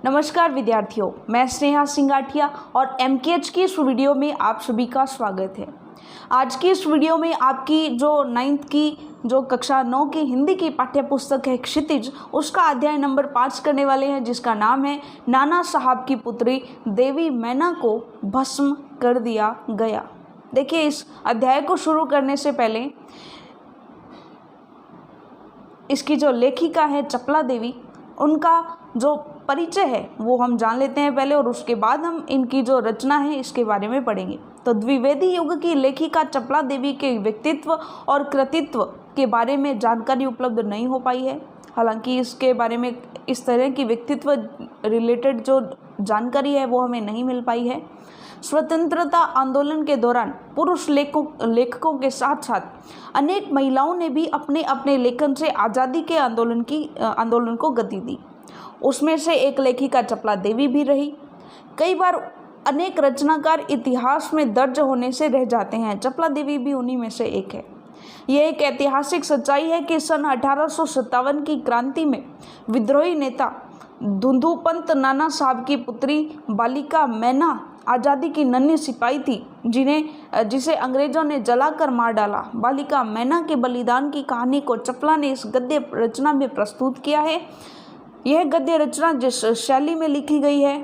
नमस्कार विद्यार्थियों, मैं स्नेहा सिंगाठिया और एमकेएच की इस वीडियो में आप सभी का स्वागत है। आज की इस वीडियो में आपकी जो 9th की जो कक्षा 9 की हिंदी की पाठ्य पुस्तक है क्षितिज, उसका अध्याय नंबर 5 करने वाले हैं, जिसका नाम है नाना साहब की पुत्री देवी मैना को भस्म कर दिया गया। देखिए, इस अध्याय को शुरू करने से पहले इसकी जो लेखिका है चपला देवी, उनका जो परिचय है वो हम जान लेते हैं पहले, और उसके बाद हम इनकी जो रचना है इसके बारे में पढ़ेंगे। तो द्विवेदी युग की लेखिका चपला देवी के व्यक्तित्व और कृतित्व के बारे में जानकारी उपलब्ध नहीं हो पाई है। हालांकि इसके बारे में इस तरह की व्यक्तित्व रिलेटेड जो जानकारी है वो हमें नहीं मिल पाई है। स्वतंत्रता आंदोलन के दौरान पुरुष लेखकों के साथ साथ अनेक महिलाओं ने भी अपने अपने लेखन से आज़ादी के आंदोलन को गति दी। उसमें से एक लेखिका चपला देवी भी रही। कई बार अनेक रचनाकार इतिहास में दर्ज होने से रह जाते हैं, चपला देवी भी उन्हीं में से एक है। यह एक ऐतिहासिक सच्चाई है कि सन 1857 की क्रांति में विद्रोही नेता धुंधुपंत नाना साहब की पुत्री बालिका मैना आज़ादी की नन्ही सिपाही थी, जिसे अंग्रेजों ने जलाकर मार डाला। बालिका मैना के बलिदान की कहानी को चपला ने इस गद्य रचना में प्रस्तुत किया है। यह गद्य रचना जिस शैली में लिखी गई है,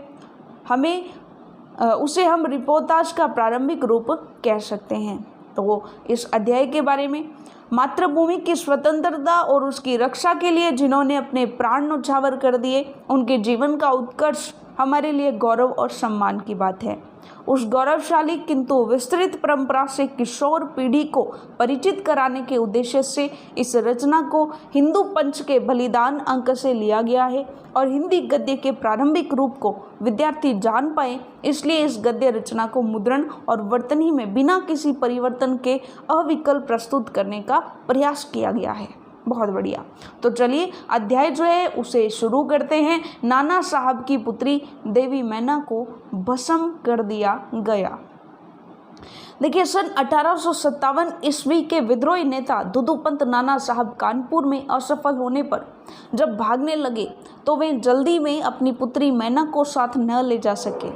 उसे हम रिपोर्टाज का प्रारंभिक रूप कह सकते हैं। तो इस अध्याय के बारे में, मातृभूमि की स्वतंत्रता और उसकी रक्षा के लिए जिन्होंने अपने प्राण न्यौछावर कर दिए, उनके जीवन का उत्कर्ष हमारे लिए गौरव और सम्मान की बात है। उस गौरवशाली किंतु विस्तृत परंपरा से किशोर पीढ़ी को परिचित कराने के उद्देश्य से इस रचना को हिंदू पंच के बलिदान अंक से लिया गया है और हिंदी गद्य के प्रारंभिक रूप को विद्यार्थी जान पाए, इसलिए इस गद्य रचना को मुद्रण और वर्तनी में बिना किसी परिवर्तन के अविकल प्रस्तुत करने का प्रयास किया गया है। बहुत बढ़िया। तो चलिए अध्याय जो है उसे शुरू करते हैं। नाना साहब की पुत्री देवी मैना को भस्म कर दिया गया। देखिए, सन 1857 ईस्वी के विद्रोही नेता धुंधुपंत नाना साहब कानपुर में असफल होने पर जब भागने लगे तो वे जल्दी में अपनी पुत्री मैना को साथ न ले जा सके।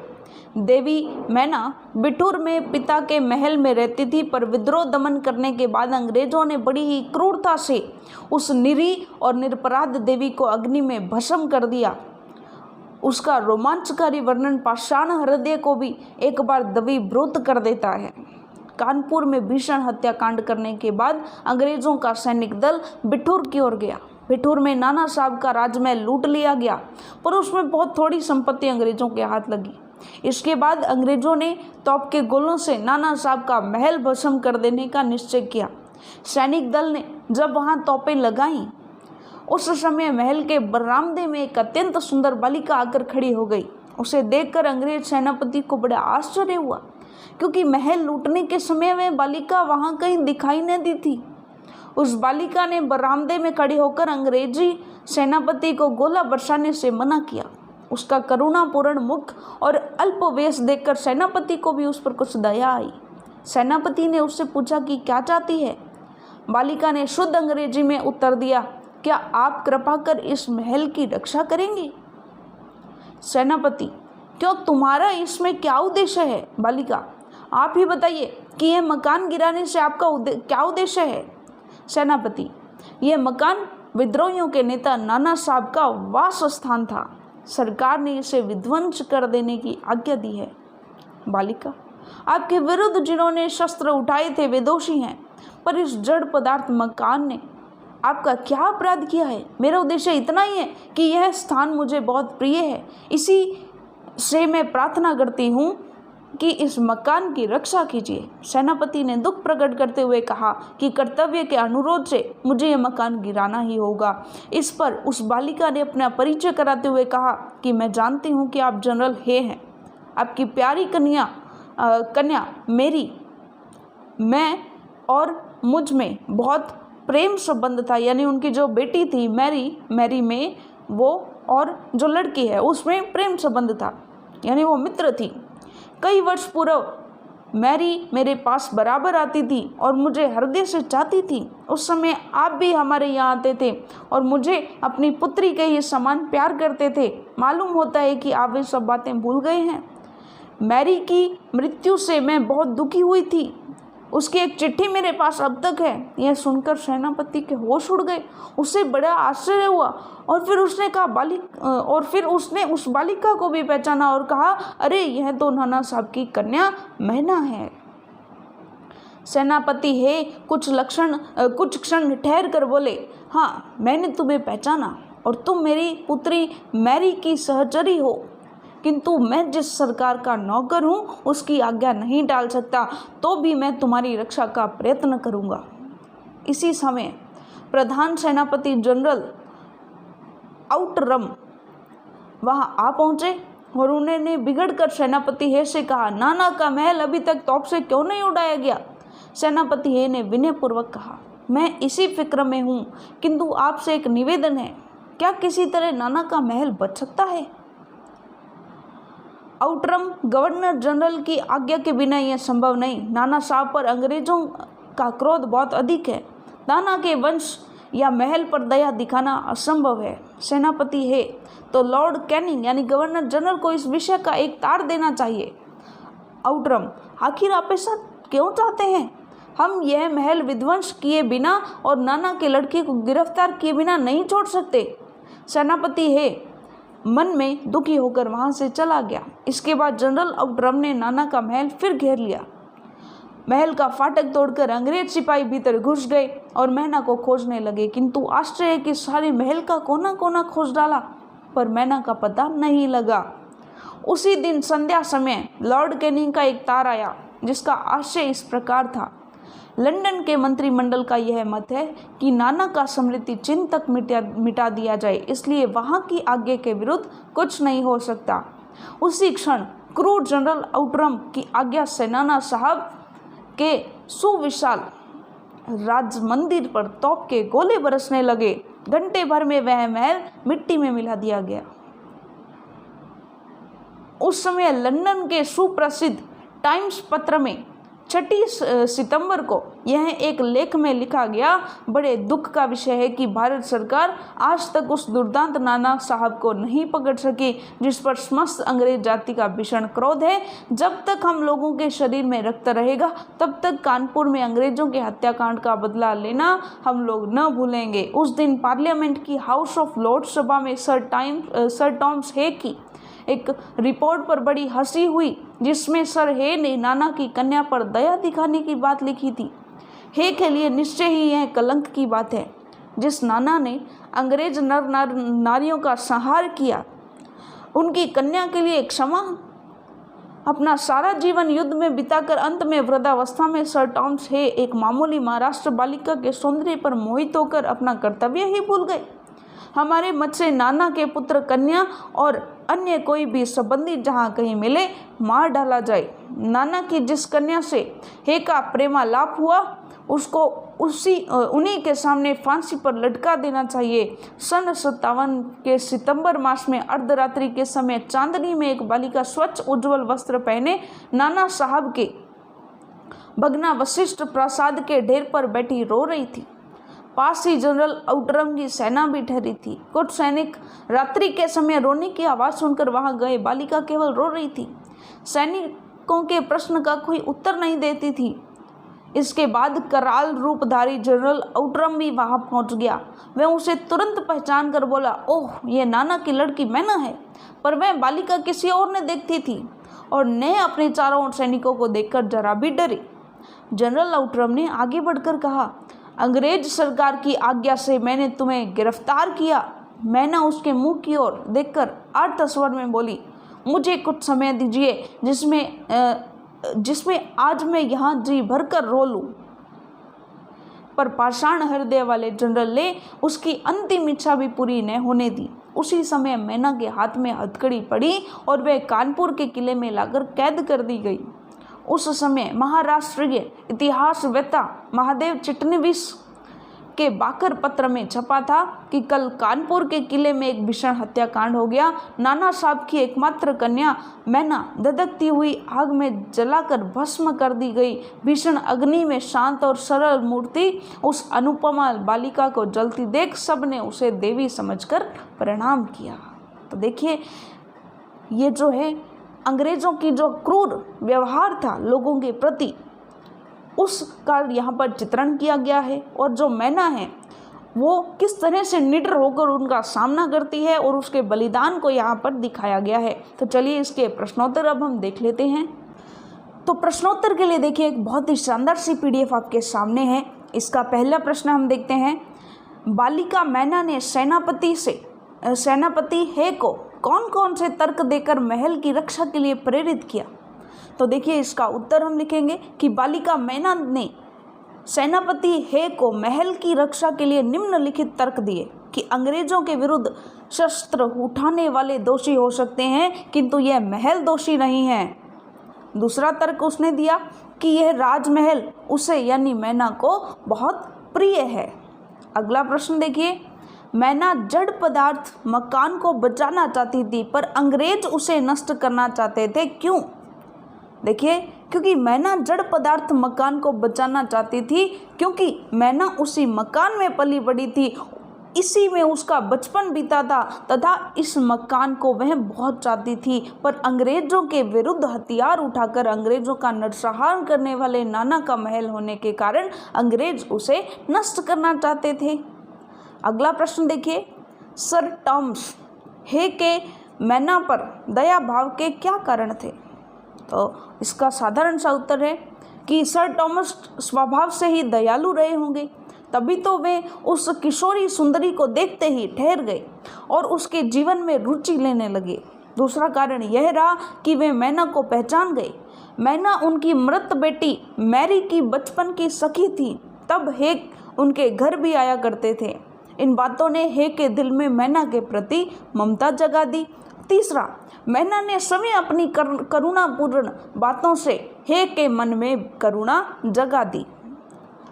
देवी मैना बिठूर में पिता के महल में रहती थी, पर विद्रोह दमन करने के बाद अंग्रेजों ने बड़ी ही क्रूरता से उस निरीह और निरपराध देवी को अग्नि में भस्म कर दिया। उसका रोमांचकारी वर्णन पाषाण हृदय को भी एक बार दबीभूत कर देता है। कानपुर में भीषण हत्याकांड करने के बाद अंग्रेजों का सैनिक दल बिठूर की ओर गया। बिठूर में नाना साहब का राजमहल लूट लिया गया, पर उसमें बहुत थोड़ी संपत्ति अंग्रेजों के हाथ लगी। इसके बाद अंग्रेजों ने तोप के गोलों से नाना साहब का महल भस्म कर देने का निश्चय किया। सैनिक दल ने जब वहां तोपें लगाईं, उस समय महल के बरामदे में एक अत्यंत सुंदर बालिका आकर खड़ी हो गई। उसे देखकर अंग्रेज सेनापति को बड़ा आश्चर्य हुआ, क्योंकि महल लूटने के समय में बालिका वहां कहीं दिखाई न दी थी। उस बालिका ने बरामदे में खड़ी होकर अंग्रेजी सेनापति को गोला बरसाने से मना किया। उसका करुणापूर्ण मुख और अल्प वेश देखकर सेनापति को भी उस पर कुछ दया आई। सेनापति ने उससे पूछा कि क्या चाहती है। बालिका ने शुद्ध अंग्रेजी में उत्तर दिया, क्या आप कृपा कर इस महल की रक्षा करेंगे? सेनापति, क्यों, तुम्हारा इसमें क्या उद्देश्य है? बालिका, आप ही बताइए कि यह मकान गिराने से आपका क्या उद्देश्य है? सेनापति, यह मकान विद्रोहियों के नेता नाना साहब का वास स्थान था। सरकार ने इसे विध्वंस कर देने की आज्ञा दी है। बालिका, आपके विरुद्ध जिन्होंने शस्त्र उठाए थे वे दोषी हैं, पर इस जड़ पदार्थ मकान ने आपका क्या अपराध किया है? मेरा उद्देश्य इतना ही है कि यह स्थान मुझे बहुत प्रिय है, इसी से मैं प्रार्थना करती हूँ कि इस मकान की रक्षा कीजिए। सेनापति ने दुख प्रकट करते हुए कहा कि कर्तव्य के अनुरोध से मुझे यह मकान गिराना ही होगा। इस पर उस बालिका ने अपना परिचय कराते हुए कहा कि मैं जानती हूँ कि आप जनरल हे हैं। आपकी प्यारी कन्या मैं और मुझ में बहुत प्रेम संबंध था, यानी उनकी जो बेटी थी मैरी में वो और जो लड़की है उसमें प्रेम संबंध था, यानी वो मित्र थी। कई वर्ष पूर्व मैरी मेरे पास बराबर आती थी और मुझे हृदय से चाहती थी। उस समय आप भी हमारे यहाँ आते थे और मुझे अपनी पुत्री के ही समान प्यार करते थे। मालूम होता है कि आप वे सब बातें भूल गए हैं। मैरी की मृत्यु से मैं बहुत दुखी हुई थी। उसकी एक चिट्ठी मेरे पास अब तक है। यह सुनकर सेनापति के होश उड़ गए। उसे बड़ा आश्चर्य हुआ और फिर उसने उस बालिका को भी पहचाना और कहा, अरे यह तो नाना साहब की कन्या मैना है। सेनापति हे कुछ क्षण ठहर कर बोले, हाँ मैंने तुम्हें पहचाना और तुम मेरी पुत्री मैरी की सहचरी हो, किंतु मैं जिस सरकार का नौकर हूँ उसकी आज्ञा नहीं डाल सकता, तो भी मैं तुम्हारी रक्षा का प्रयत्न करूँगा। इसी समय प्रधान सेनापति जनरल आउटरम वहाँ आ पहुँचे और उन्होंने बिगड़कर सेनापति हे से कहा, नाना का महल अभी तक तोप से क्यों नहीं उड़ाया गया? सेनापति हे ने विनयपूर्वक कहा, मैं इसी फिक्र में हूँ, किंतु आपसे एक निवेदन है, क्या किसी तरह नाना का महल बच सकता है? आउटरम, गवर्नर जनरल की आज्ञा के बिना यह संभव नहीं। नाना साहब पर अंग्रेजों का क्रोध बहुत अधिक है। नाना के वंश या महल पर दया दिखाना असंभव है। सेनापति है तो लॉर्ड कैनिंग यानी गवर्नर जनरल को इस विषय का एक तार देना चाहिए। आउटरम, आखिर आप ऐसा क्यों चाहते हैं? हम यह महल विध्वंस किए बिना और नाना के लड़के को गिरफ्तार किए बिना नहीं छोड़ सकते। सेनापति है मन में दुखी होकर वहां से चला गया। इसके बाद जनरल आउटरम ने नाना का महल फिर घेर लिया। महल का फाटक तोड़कर अंग्रेज सिपाही भीतर घुस गए और मैना को खोजने लगे, किंतु आश्चर्य है कि सारे महल का कोना कोना खोज डाला पर मैना का पता नहीं लगा। उसी दिन संध्या समय लॉर्ड कैनिंग का एक तार आया जिसका आशय इस प्रकार था, लंदन के मंत्रिमंडल का यह मत है कि नाना का स्मृति चिन्ह तक मिटा दिया जाए, इसलिए वहां की आज्ञा के विरुद्ध कुछ नहीं हो सकता। उसी क्षण क्रूर जनरल आउटरम की आज्ञा से नाना साहब के सुविशाल राज मंदिर पर तोप के गोले बरसने लगे। घंटे भर में वह महल मिट्टी में मिला दिया गया। उस समय लंदन के सुप्रसिद्ध टाइम्स पत्र में 6 सितंबर को यह एक लेख में लिखा गया, बड़े दुख का विषय है कि भारत सरकार आज तक उस दुर्दांत नाना साहब को नहीं पकड़ सकी जिस पर समस्त अंग्रेज जाति का भीषण क्रोध है। जब तक हम लोगों के शरीर में रक्त रहेगा तब तक कानपुर में अंग्रेजों के हत्याकांड का बदला लेना हम लोग न भूलेंगे। उस दिन पार्लियामेंट की हाउस ऑफ लॉर्ड्स सभा में सर टॉमस हे की एक रिपोर्ट पर बड़ी हंसी हुई, जिसमें सर हे ने नाना की कन्या पर दया दिखाने की बात लिखी थी। हे के लिए निश्चय ही यह कलंक की बात है। जिस नाना ने अंग्रेज नारियों का संहार किया, उनकी कन्या के लिए क्षमा, अपना सारा जीवन युद्ध में बिताकर अंत में वृद्धावस्था में सर टॉमस हे एक मामूली महाराष्ट्र बालिका के सौंदर्य पर मोहित होकर अपना कर्तव्य ही भूल गए। हमारे मत से नाना के पुत्र कन्या और अन्य कोई भी संबंधी जहाँ कहीं मिले मार डाला जाए। नाना की जिस कन्या से हे का प्रेमालाप हुआ उसको उन्हीं के सामने फांसी पर लटका देना चाहिए। सन 57 के सितंबर मास में अर्धरात्रि के समय चांदनी में एक बालिका स्वच्छ उज्जवल वस्त्र पहने नाना साहब के भगना वशिष्ठ प्रसाद के ढेर पर बैठी रो रही थी। पास ही जनरल आउटरम की सेना भी ठहरी थी। कुछ सैनिक रात्रि के समय रोने की आवाज़ सुनकर वहां गए। बालिका केवल रो रही थी, सैनिकों के प्रश्न का कोई उत्तर नहीं देती थी। इसके बाद कराल रूपधारी जनरल आउटरम भी वहां पहुंच गया। वह उसे तुरंत पहचान कर बोला, ओह ये नाना की लड़की मैना है। पर वह बालिका किसी और ने देखती थी और न अपने चारों ओर सैनिकों को देखकर जरा भी डरी। जनरल आउटरम ने आगे बढ़कर कहा, अंग्रेज सरकार की आज्ञा से मैंने तुम्हें गिरफ्तार किया। मैना उसके मुंह की ओर देखकर अर्ध स्वर में बोली, मुझे कुछ समय दीजिए जिसमें आज मैं यहाँ जी भरकर रो लूँ। पर पाषाण हृदय वाले जनरल ने उसकी अंतिम इच्छा भी पूरी न होने दी। उसी समय मैना के हाथ में हथकड़ी पड़ी और वह कानपुर के किले में लाकर कैद कर दी गई। उस समय महाराष्ट्रीय इतिहासवेत्ता महादेव चिटनीस के बाकर पत्र में छपा था कि कल कानपुर के किले में एक भीषण हत्याकांड हो गया। नाना साहब की एकमात्र कन्या मैना धधकती हुई आग में जलाकर भस्म कर दी गई। भीषण अग्नि में शांत और सरल मूर्ति उस अनुपमा बालिका को जलती देख सबने उसे देवी समझकर प्रणाम किया। तो देखिए, ये जो है अंग्रेजों की जो क्रूर व्यवहार था लोगों के प्रति, उसका यहाँ पर चित्रण किया गया है। और जो मैना है वो किस तरह से निडर होकर उनका सामना करती है और उसके बलिदान को यहाँ पर दिखाया गया है। तो चलिए इसके प्रश्नोत्तर अब हम देख लेते हैं। तो प्रश्नोत्तर के लिए देखिए एक बहुत ही शानदार सी PDF आपके सामने है। इसका पहला प्रश्न हम देखते हैं, बालिका मैना ने सेनापति हे को कौन कौन से तर्क देकर महल की रक्षा के लिए प्रेरित किया। तो देखिए इसका उत्तर हम लिखेंगे कि बालिका मैना ने सेनापति हे को महल की रक्षा के लिए निम्नलिखित तर्क दिए कि अंग्रेजों के विरुद्ध शस्त्र उठाने वाले दोषी हो सकते हैं किंतु यह महल दोषी नहीं है। दूसरा तर्क उसने दिया कि यह राजमहल उसे यानी मैना को बहुत प्रिय है। अगला प्रश्न देखिए, मैना जड़ पदार्थ मकान को बचाना चाहती थी पर अंग्रेज उसे नष्ट करना चाहते थे, क्यों। देखिए, क्योंकि मैना जड़ पदार्थ मकान को बचाना चाहती थी क्योंकि मैना उसी मकान में पली बड़ी थी, इसी में उसका बचपन बीता था तथा इस मकान को वह बहुत चाहती थी। पर अंग्रेजों के विरुद्ध हथियार उठाकर अंग्रेजों का नरसंहार करने वाले नाना का महल होने के कारण अंग्रेज उसे नष्ट करना चाहते थे। अगला प्रश्न देखिए, सर टॉमस हे के मैना पर दया भाव के क्या कारण थे। तो इसका साधारण सा उत्तर है कि सर टॉमस स्वभाव से ही दयालु रहे होंगे, तभी तो वे उस किशोरी सुंदरी को देखते ही ठहर गए और उसके जीवन में रुचि लेने लगे। दूसरा कारण यह रहा कि वे मैना को पहचान गए। मैना उनकी मृत बेटी मैरी की बचपन की सखी थी, तब हे उनके घर भी आया करते थे। इन बातों ने हे के दिल में मैना के प्रति ममता जगा दी। तीसरा, मैना ने स्वयं अपनी करुणापूर्ण बातों से हे के मन में करुणा जगा दी।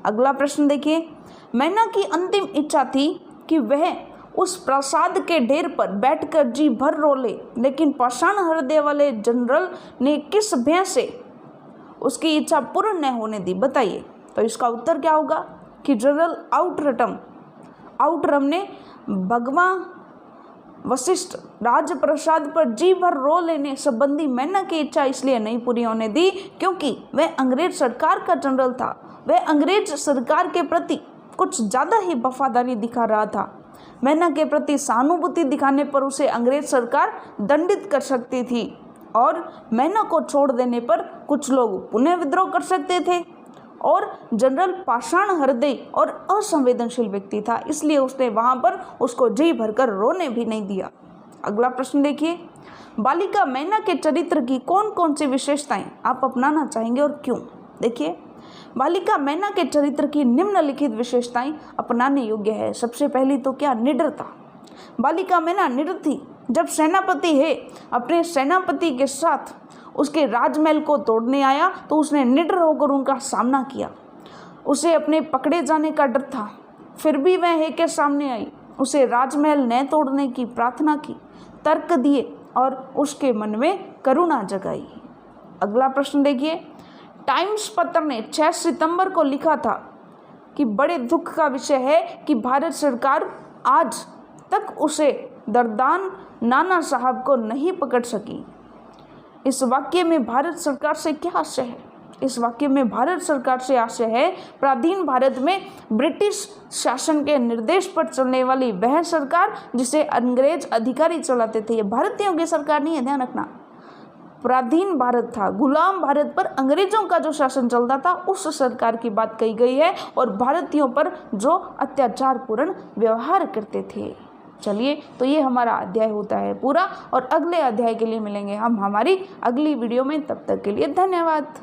अगला प्रश्न देखिए, मैना की अंतिम इच्छा थी कि वह उस प्रासाद के ढेर पर बैठकर जी भर रो ले, लेकिन पाषाण हृदय वाले जनरल ने किस भय से उसकी इच्छा पूर्ण न होने दी, बताइए। तो इसका उत्तर क्या होगा कि जनरल आउटरम ने भगवान वशिष्ठ राजप्रसाद पर जी भर रो लेने संबंधी मैना की इच्छा इसलिए नहीं पूरी होने दी क्योंकि वह अंग्रेज सरकार का जनरल था। वह अंग्रेज सरकार के प्रति कुछ ज़्यादा ही वफादारी दिखा रहा था। मैना के प्रति सहानुभूति दिखाने पर उसे अंग्रेज सरकार दंडित कर सकती थी और मैना को छोड़ देने पर कुछ लोग पुनः विद्रोह कर सकते थे। और जनरल पाषाण हृदय और असंवेदनशील व्यक्ति था, इसलिए उसने वहां पर उसको जी भरकर रोने भी नहीं दिया। अगला प्रश्न देखिए, बालिका मैना के चरित्र की कौन कौन सी विशेषताएं आप अपनाना चाहेंगे और क्यों। देखिए, बालिका मैना के चरित्र की निम्नलिखित विशेषताएं अपनाने योग्य है। सबसे पहली तो क्या, निडरता। बालिका मैना निडर थी। जब सेनापति है अपने सेनापति के साथ उसके राजमहल को तोड़ने आया तो उसने निडर होकर उनका सामना किया। उसे अपने पकड़े जाने का डर था, फिर भी वह हे के सामने आई, उसे राजमहल न तोड़ने की प्रार्थना की, तर्क दिए और उसके मन में करुणा जगाई। अगला प्रश्न देखिए, टाइम्स पत्र ने 6 सितंबर को लिखा था कि बड़े दुख का विषय है कि भारत सरकार आज तक उसे दरदान नाना साहब को नहीं पकड़ सकी। इस वाक्य में भारत सरकार से क्या आशय है। इस वाक्य में भारत सरकार से आशय है पराधीन भारत में ब्रिटिश शासन के निर्देश पर चलने वाली वह सरकार जिसे अंग्रेज अधिकारी चलाते थे। ये भारतीयों की सरकार नहीं है, ध्यान रखना। पराधीन भारत था, गुलाम भारत पर अंग्रेजों का जो शासन चलता था उस सरकार की बात कही गई है और भारतीयों पर जो अत्याचारपूर्ण व्यवहार करते थे। चलिए, तो ये हमारा अध्याय होता है पूरा और अगले अध्याय के लिए मिलेंगे हम हमारी अगली वीडियो में। तब तक के लिए धन्यवाद।